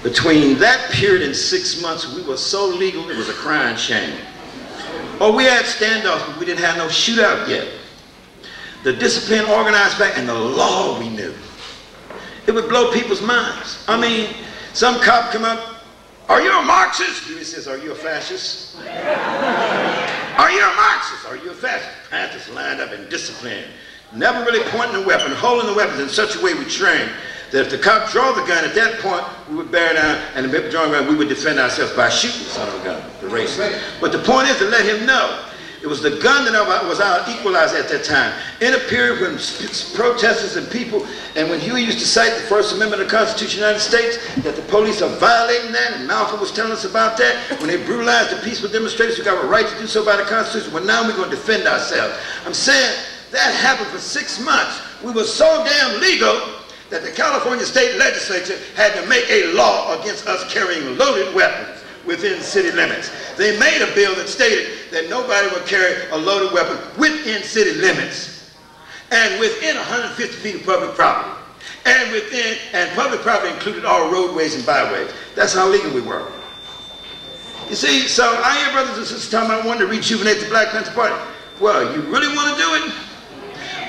Between that period and 6 months, we were so legal, it was a crying shame. Or we had standoffs, but we didn't have no shootout yet. The discipline organized back, and the law we knew. It would blow people's minds. I mean, some cop come up, "Are you a Marxist?" He says, "Are you a fascist?" "Are you a Marxist? Are you a fascist?" Panthers lined up in discipline, never really pointing a weapon, holding the weapons in such a way we trained that if the cop drew the gun, at that point, we would bear down, and if it drawing gun, we would defend ourselves by shooting the son of a gun, the racist. But the point is to let him know it was the gun that was our equalizer at that time. In a period when protesters and people, and when Huey used to cite the First Amendment of the Constitution of the United States, that the police are violating that, and Malcolm was telling us about that, when they brutalized the peaceful demonstrators who got a right to do so by the Constitution, well, now we're going to defend ourselves. I'm saying that happened for 6 months. We were so damn legal that the California state legislature had to make a law against us carrying loaded weapons within city limits. They made a bill that stated that nobody would carry a loaded weapon within city limits and within 150 feet of public property. And public property included all roadways and byways. That's how legal we were. You see, so I hear brothers and sisters talking about wanting to rejuvenate the Black Panther Party. Well, you really want to do it?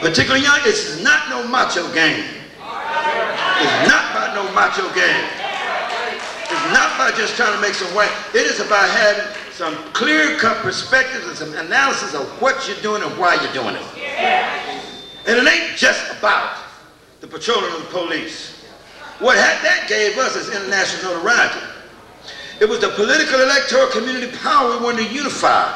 Particularly young, it's not no macho game. It's not about no macho game. It's not about just trying to make some weight. It is about having some clear-cut perspectives and some analysis of what you're doing and why you're doing it. And it ain't just about the patrolling of the police. What that gave us is international notoriety. It was the political electoral community power we wanted to unify.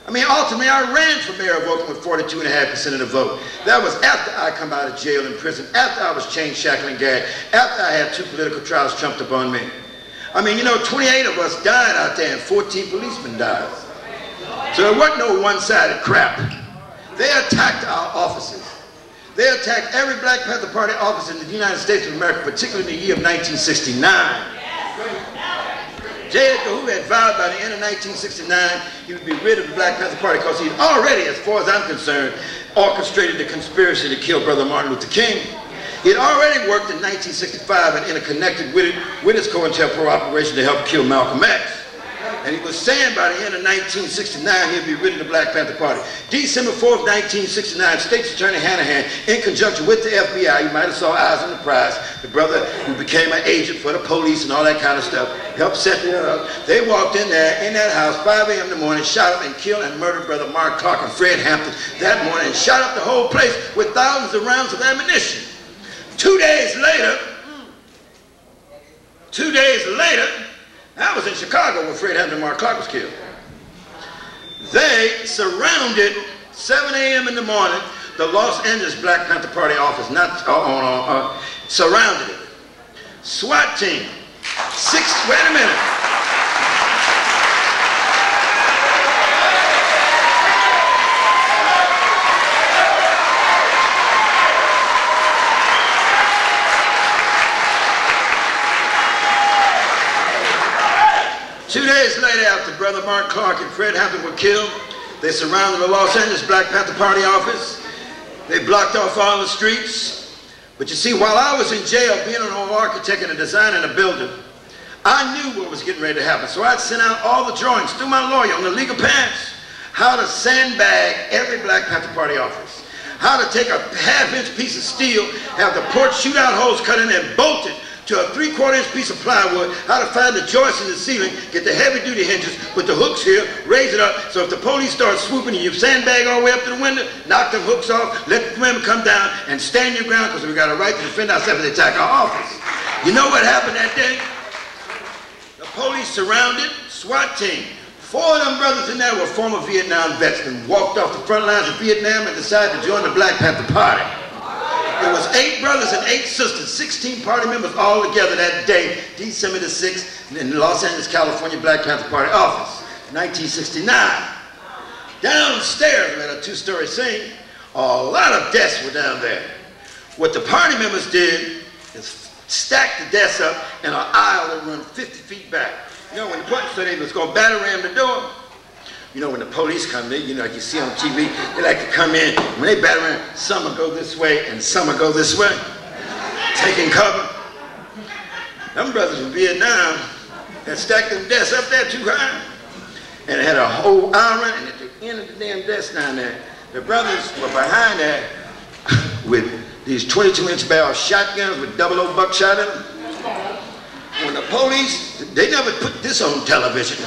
I mean, ultimately, I ran for mayor of Oakland with 42.5% of the vote. That was after I come out of jail and prison, after I was chained, shackled, and gagged, after I had 2 political trials trumped upon me. I mean, you know, 28 of us died out there and 14 policemen died. So it wasn't no one-sided crap. They attacked our offices. They attacked every Black Panther Party office in the United States of America, particularly in the year of 1969. J. Edgar Hoover had vowed by the end of 1969 he would be rid of the Black Panther Party because he'd already, as far as I'm concerned, orchestrated the conspiracy to kill Brother Martin Luther King. He had already worked in 1965 and interconnected with his COINTELPRO operation to help kill Malcolm X. And he was saying by the end of 1969 he'd be rid of the Black Panther Party. December 4th, 1969, State's Attorney Hanahan, in conjunction with the FBI, you might have saw Eyes on the Prize, the brother who became an agent for the police and all that kind of stuff, helped set it up. They walked in there, in that house, 5 a.m. in the morning, shot up and killed and murdered Brother Mark Clark and Fred Hampton that morning, and shot up the whole place with thousands of rounds of ammunition. 2 days later, I was in Chicago when Fred Hampton and Mark Clark was killed. They surrounded, 7 a.m. in the morning, the Los Angeles Black Panther Party office, surrounded it. SWAT team, wait a minute. Two days later, after Brother Mark Clark and Fred Hampton were killed, they surrounded the Los Angeles Black Panther Party office. They blocked off all the streets. But you see, while I was in jail, being an old architect and a designer and a builder, I knew what was getting ready to happen. So I'd sent out all the drawings through my lawyer on the legal paths, how to sandbag every Black Panther Party office, how to take a half-inch piece of steel, have the porch shootout holes cut in and bolted to a 3/4-inch piece of plywood, how to find the joists in the ceiling, get the heavy-duty hinges, put the hooks here, raise it up, so if the police start swooping and you sandbag all the way up to the window, knock the hooks off, let the women come down, and stand your ground, because we got a right to defend ourselves if they attack our office. You know what happened that day? The police surrounded, SWAT team. 4 of them brothers in there were former Vietnam vets and walked off the front lines of Vietnam and decided to join the Black Panther Party. There was 8 brothers and 8 sisters, 16 party members all together that day, December the 6th, in the Los Angeles, California Black Panther Party office, 1969. Downstairs, we had a 2-story scene. A lot of desks were down there. What the party members did is stack the desks up in an aisle that run 50 feet back. You know, when the police said they was going to batter ram the door, you know, when the police come in, you know, like you see on TV, they like to come in. When they batter ram, some will go this way and some will go this way, taking cover. Them brothers from Vietnam had stacked them desks up there too high. And it had a whole iron, and at the end of the damn desk down there, the brothers were behind there with these 22-inch barrel shotguns with 00 buckshot in them. When the police, they never put this on television.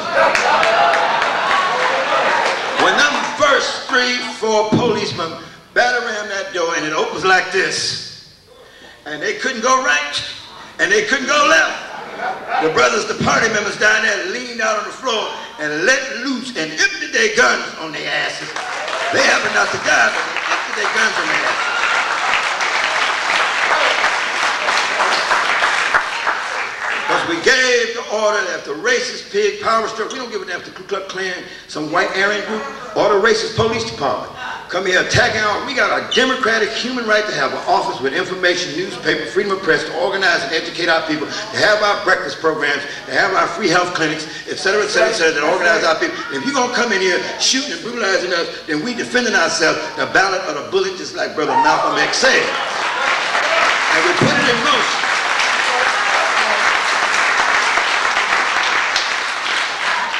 When them first 3, 4 policemen battered around that door and it opens like this, and they couldn't go right, and they couldn't go left. The brothers, the party members down there leaned out on the floor and let loose and emptied their guns on their asses. They happened not to die, but they emptied their guns on their asses. Because we gave the order that the racist pig power structure, we don't give a damn if the Ku Klux Klan, some white Aryan group, or the racist police department come here attacking our, we got a democratic human right to have an office with information, newspaper, freedom of press, to organize and educate our people, to have our breakfast programs, to have our free health clinics, etc., etc., etc., that organize our people. And if you're going to come in here shooting and brutalizing us, then we defending ourselves, the ballot or the bullet, just like Brother Malcolm X said. And we put it in motion.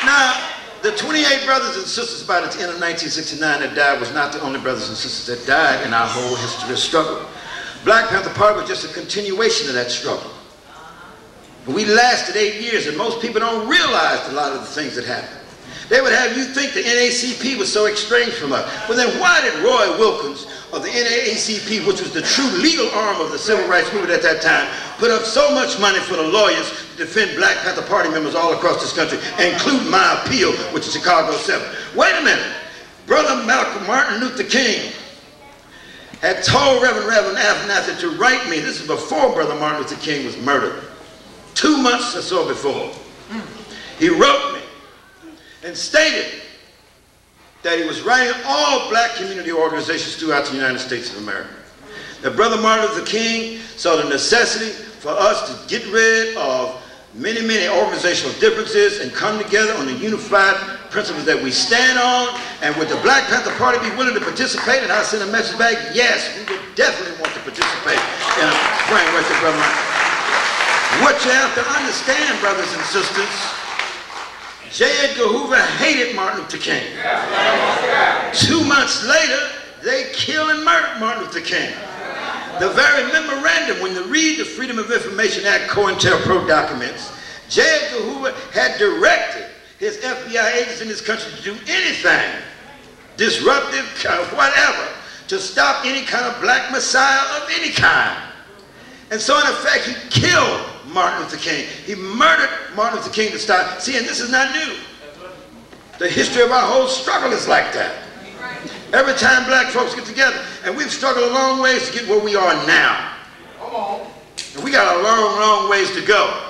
Now, the 28 brothers and sisters by the end of 1969 that died was not the only brothers and sisters that died in our whole history of struggle. Black Panther Party was just a continuation of that struggle. We lasted 8 years, and most people don't realize a lot of the things that happened. They would have you think the NAACP was so estranged from us. Well, then why did Roy Wilkins of the NAACP, which was the true legal arm of the civil rights movement at that time, put up so much money for the lawyers to defend Black Panther Party members all across this country, including my appeal, which is Chicago 7? Wait a minute. Brother Martin Luther King had told Reverend Abernathy to write me. This is before Brother Martin Luther King was murdered. 2 months or so before. He wrote me and stated that he was writing all black community organizations throughout the United States of America. That Brother Martin Luther King saw the necessity for us to get rid of many, many organizational differences and come together on the unified principles that we stand on. And would the Black Panther Party be willing to participate? And I sent a message back, yes, we would definitely want to participate in a framework of Brother Martin. What you have to understand, brothers and sisters, J. Edgar Hoover hated Martin Luther King. 2 months later, they killed and murdered Martin Luther King. The very memorandum, when you read the Freedom of Information Act COINTELPRO documents, J. Edgar Hoover had directed his FBI agents in this country to do anything, disruptive, whatever, to stop any kind of black messiah of any kind. And so in effect, he killed Martin Luther King. He murdered Martin Luther King to start. See, and this is not new. The history of our whole struggle is like that. Every time black folks get together, and we've struggled a long ways to get where we are now. And we got a long, long ways to go.